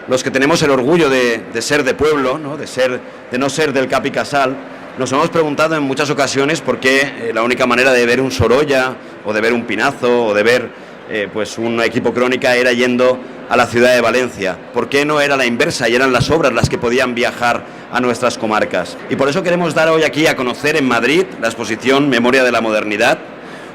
los que tenemos el orgullo de ser de pueblo, ¿no? De no ser del Cap y Casal, nos hemos preguntado en muchas ocasiones por qué la única manera de ver un Sorolla o de ver un Pinazo o de ver pues un equipo Crónica era yendo a la ciudad de Valencia. ¿Por qué no era la inversa y eran las obras las que podían viajar a nuestras comarcas? Y por eso queremos dar hoy aquí a conocer en Madrid la exposición Memoria de la Modernidad,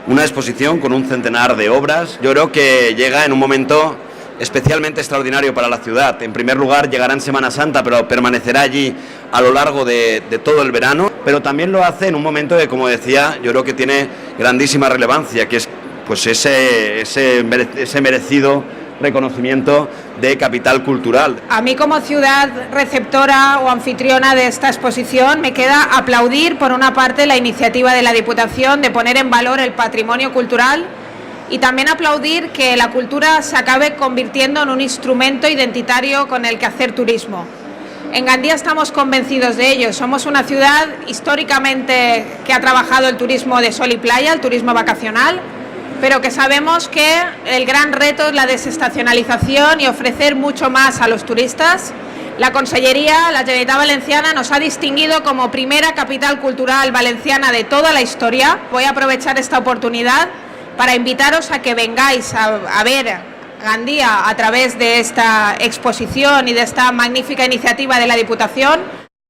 una exposición con un centenar de obras. Yo creo que llega en un momento especialmente extraordinario para la ciudad. En primer lugar, llegará en Semana Santa, pero permanecerá allí a lo largo de todo el verano, pero también lo hace en un momento que, como decía, yo creo que tiene grandísima relevancia, que es pues ese merecido reconocimiento de capital cultural. A mí, como ciudad receptora o anfitriona de esta exposición, me queda aplaudir por una parte la iniciativa de la Diputación de poner en valor el patrimonio cultural y también aplaudir que la cultura se acabe convirtiendo en un instrumento identitario con el que hacer turismo. En Gandía estamos convencidos de ello. Somos una ciudad históricamente que ha trabajado el turismo de sol y playa, el turismo vacacional, pero que sabemos que el gran reto es la desestacionalización y ofrecer mucho más a los turistas. La Consellería, la Generalitat Valenciana, nos ha distinguido como primera capital cultural valenciana de toda la historia. Voy a aprovechar esta oportunidad para invitaros a que vengáis a ver Gandía a través de esta exposición y de esta magnífica iniciativa de la Diputación.